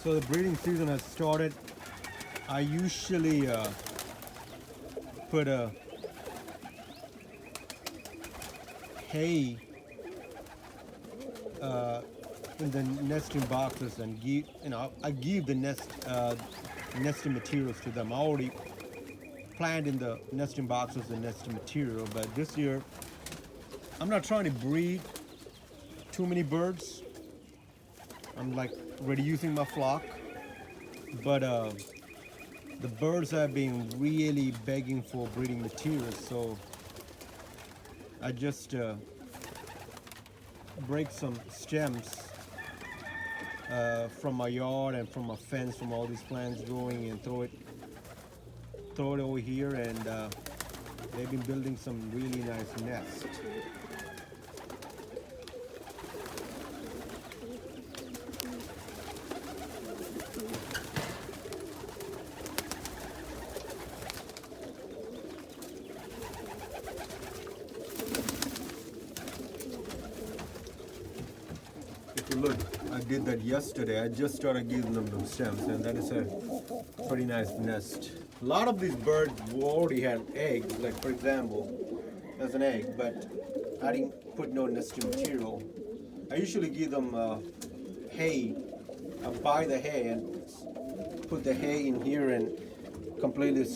So the breeding season has started. I usually put a hay in the nesting boxes and give I give the nesting materials to them. I already planned in the nesting boxes the nesting material, but this year I'm not trying to breed too many birds. I'm like reducing my flock, but the birds have been really begging for breeding materials, so I just break some stems from my yard and from my fence, from all these plants growing, and throw it over here, and they've been building some really nice nests. If you look, I did that yesterday. I just started giving them the stems, and that is a pretty nice nest. A lot of these birds already had eggs, like for example, there's an egg, but I didn't put no nesting material. I usually give them hay. I buy the hay and put the hay in here and completely,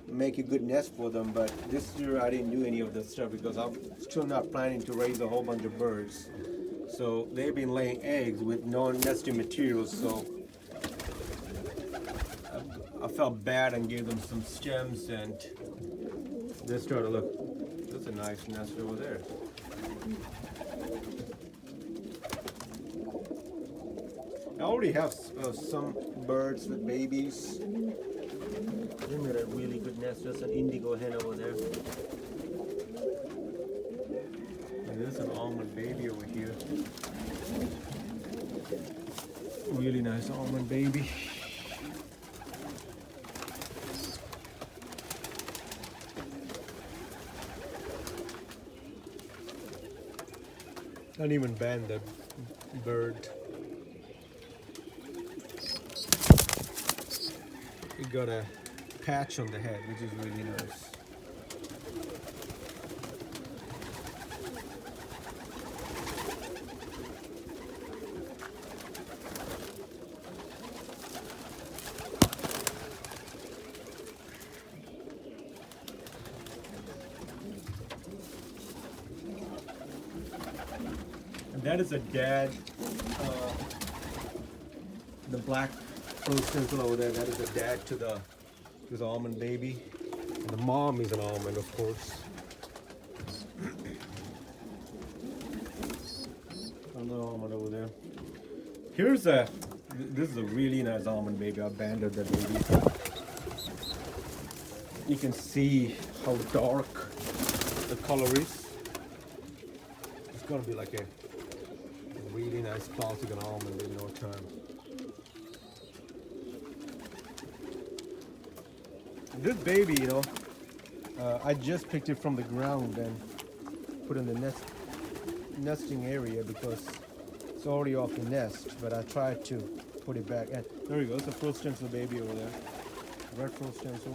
make a good nest for them. But this year I didn't do any of that stuff because I'm still not planning to raise a whole bunch of birds. So they've been laying eggs with no nesting materials, so I felt bad and gave them some stems, and they started, look, that's a nice nest over there. I already have some birds with babies. They made a really good nest. There's an indigo hen over there. And there's an almond baby over here. Really nice almond baby. Don't even ban the bird. It got a patch on the head, which is really nice. And that is a dad, the black rose stencil over there, that is a dad to this almond baby. And the mom is an almond, of course. Another almond over there. This is a really nice almond baby. I banded that baby. You can see how dark the color is. It's gonna be like a really nice classic almond in no time. This baby, I just picked it from the ground and put in the nesting area because it's already off the nest, but I tried to put it back. And there you go, it's a frost stencil baby over there. Red frost stencil.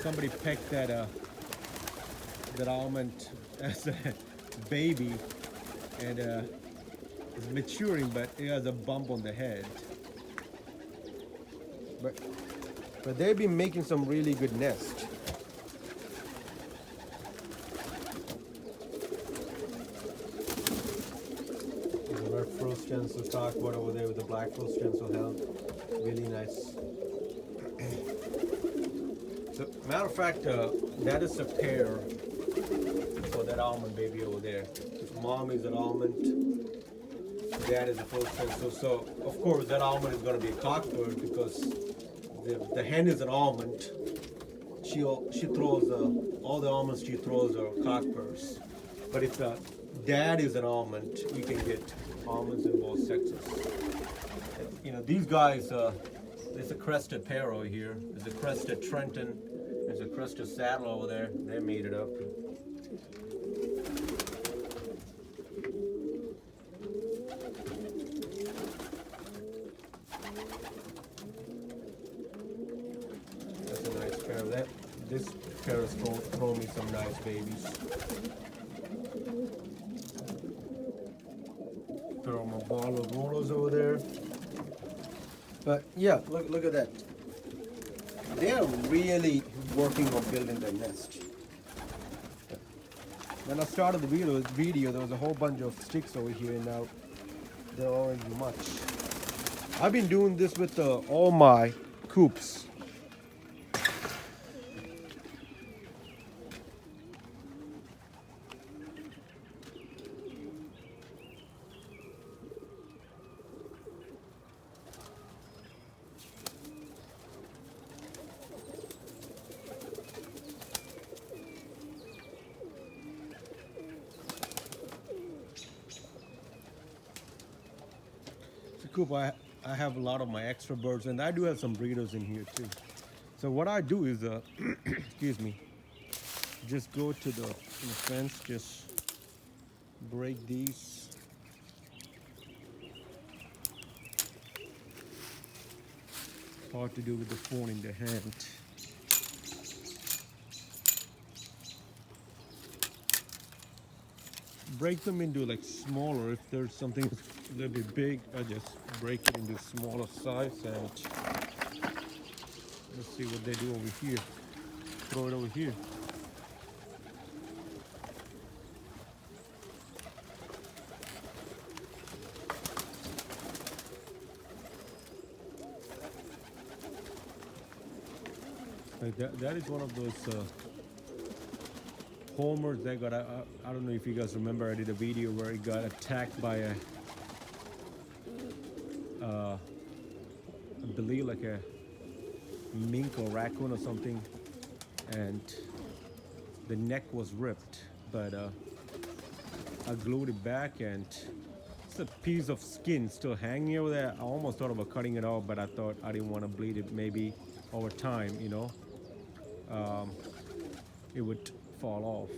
Somebody picked that almond as a baby, and it's maturing, but it has a bump on the head. But they've been making some really good nests. The red frost stencil stockwood over there with the black frost stencil held. Really nice. So, matter of fact, that is a pair for that almond baby over there. His mom is an almond, dad is a frost stencil. So, of course, that almond is going to be a cockbird because the hen is an almond. She throws all the almonds she throws are cockbirds. But if the dad is an almond, you can get almonds in both sexes. These guys. There's a crested pair over here. There's a crested Trenton. There's a crested saddle over there. They made it up. throw me some nice babies. Throw my ball of rollers over there. But yeah, look at that. They are really working on building their nest. When I started the video, there was a whole bunch of sticks over here, and now there aren't much. I've been doing this with all my coops. Coop, I have a lot of my extra birds, and I do have some breeders in here too. So what I do is, excuse me, just go to the fence, just break these. Hard to do with the phone in the hand. Break them into like smaller. If there's something a little bit big, I just break it into smaller size, and let's see what they do over here. Throw it over here. Like that is one of those homers that got, I don't know if you guys remember, I did a video where it got attacked by a, I believe like a mink or raccoon or something, and the neck was ripped, but I glued it back, and it's a piece of skin still hanging over there. I almost thought about cutting it off, but I thought I didn't want to bleed it. Maybe over time, you know, it would fall off.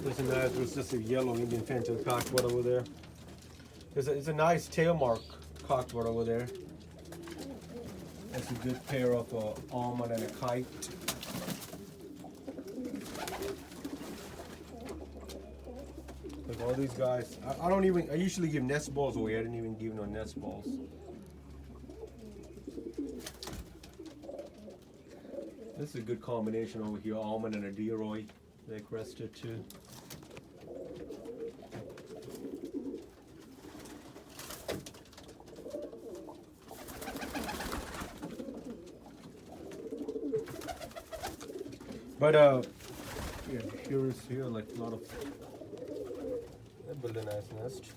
There's a nice, there's just a yellow Indian Phantom cockbird over there. It's a nice tail mark cockbird over there. That's a good pair of almond and a kite. Look, all these guys, I usually give nest balls away. I didn't even give no nest balls. This is a good combination over here, almond and a deroy. They're crested too. But yeah, here like a lot of, they build a nice nest.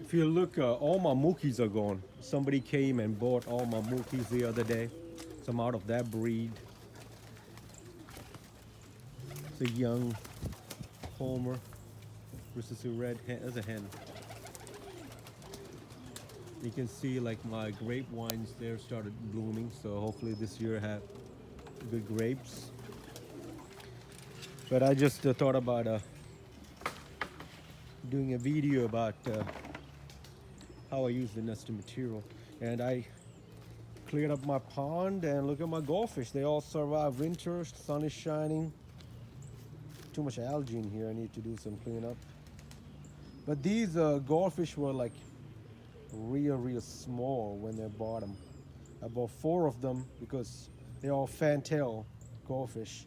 If you look, all my mookies are gone. Somebody came and bought all my mookies the other day. Some out of that breed. It's a young homer versus a red hen. There's a hen. You can see like my grape vines there started blooming, so hopefully this year I have good grapes. But I just thought about doing a video about how I use the nesting material, and I cleared up my pond, and look at my goldfish. They all survive winter. Sun is shining. Too much algae in here. I need to do some cleanup. But these goldfish were like real small when they bought them. I bought 4 of them because they're all fantail goldfish.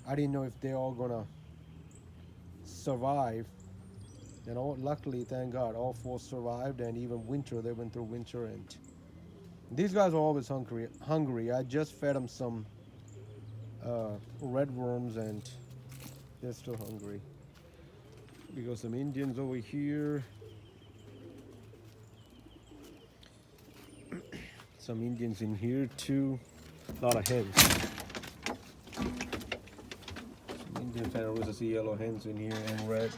I didn't know if they're all gonna survive. And luckily, thank God, all 4 survived, and even winter, they went through winter. And these guys are always hungry. I just fed them some red worms, and they're still hungry. We got some Indians over here. Some Indians in here too. A lot of hens. Some Indian Phantom Rooster, see yellow hens in here and red.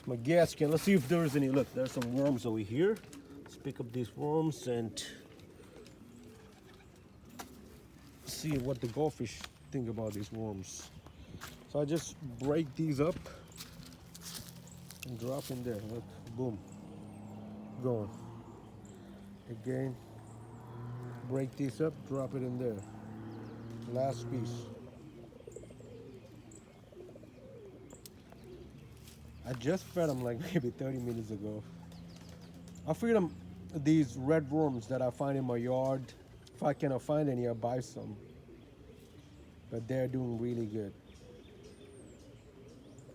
My gas can. Let's see if there's any. Look, there's some worms over here. Let's pick up these worms and see what the goldfish think about these worms. So I just break these up and drop in there. Look, boom, gone. Again, break this up, drop it in there. Last piece. I just fed them like maybe 30 minutes ago. I feed them these red worms that I find in my yard. If I cannot find any, I'll buy some. But they're doing really good.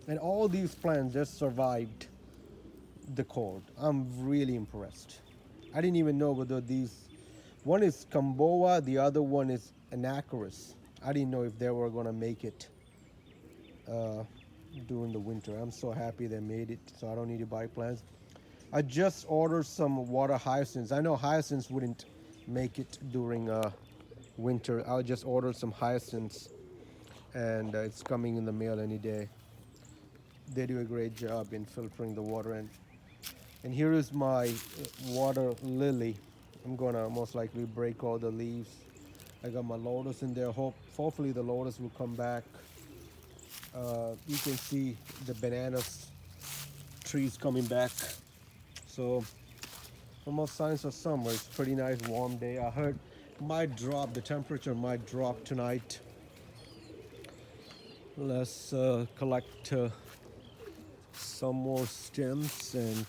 And all these plants just survived the cold. I'm really impressed. I didn't even know whether these, one is Camboa, the other one is Anacharis. I didn't know if they were gonna make it during the winter. I'm so happy they made it, so I don't need to buy plants. I just ordered some water hyacinths. I know hyacinths wouldn't make it during winter. I'll just order some hyacinths, and it's coming in the mail any day. They do a great job in filtering the water. And here is my water lily. I'm gonna most likely break all the leaves. I got my lotus in there. Hopefully the lotus will come back. You can see the bananas trees coming back. So almost signs of summer. It's pretty nice warm day. I heard the temperature might drop tonight. Let's collect some more stems and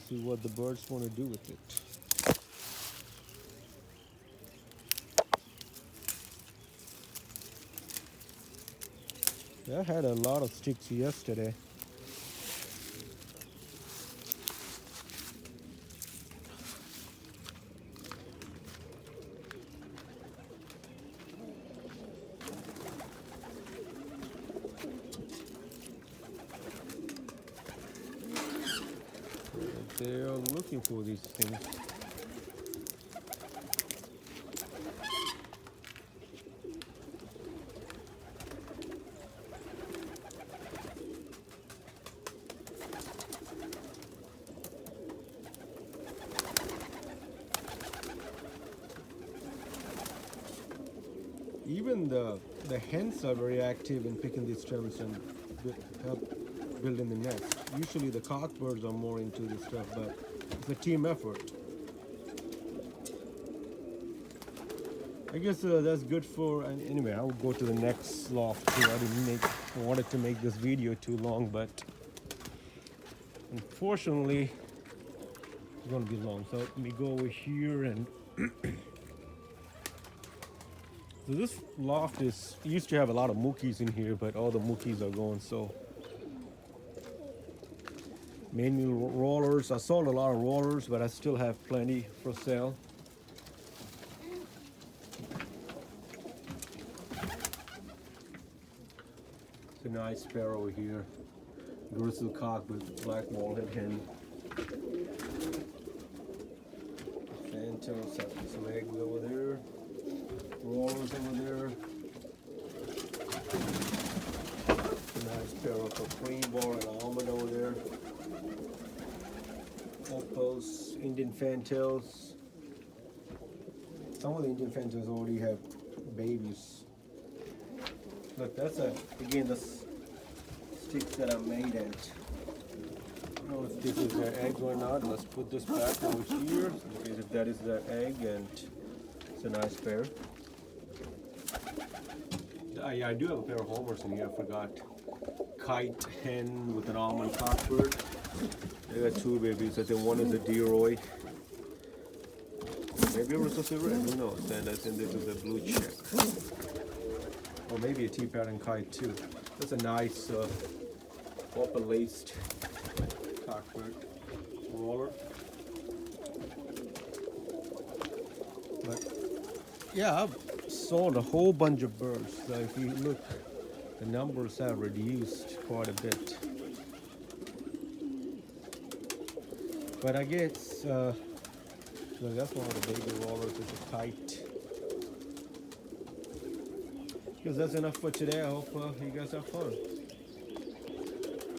see what the birds want to do with it. I had a lot of sticks yesterday. They are looking for these things. Even the hens are very active in picking these stems and help building the nest. Usually the cockbirds are more into this stuff, but it's a team effort. I guess that's good for, and anyway, I'll go to the next loft too. I wanted to make this video too long, but unfortunately it's going to be long. So let me go over here and so this loft used to have a lot of mookies in here, but all the mookies are gone. So mainly rollers. I sold a lot of rollers, but I still have plenty for sale. It's a nice sparrow here. Grizzlecock with black wallhead hen. Phantoms have some eggs over there. Rollers over there. Nice sparrow for cream ball and almond over there. Opals, Indian fantails. Some of the Indian fantails already have babies. Look, that's again the sticks that I made at. I don't know if this is their egg or not. Let's put this back over here in case if that is their egg, and it's a nice pair. I do have a pair of homers in here, I forgot. Kite hen with an almond cockbird. They got two babies. I think one is a Deroy. Maybe it was just a red, who knows? And I think this is a blue check. Or maybe a T-pattern kite too. That's a nice open-laced cockbird roller. But yeah, I've sold a whole bunch of birds. So if you look, the numbers have reduced quite a bit. But I guess, look, that's one of the baby rollers. It's a kite. Because that's enough for today. I hope you guys have fun.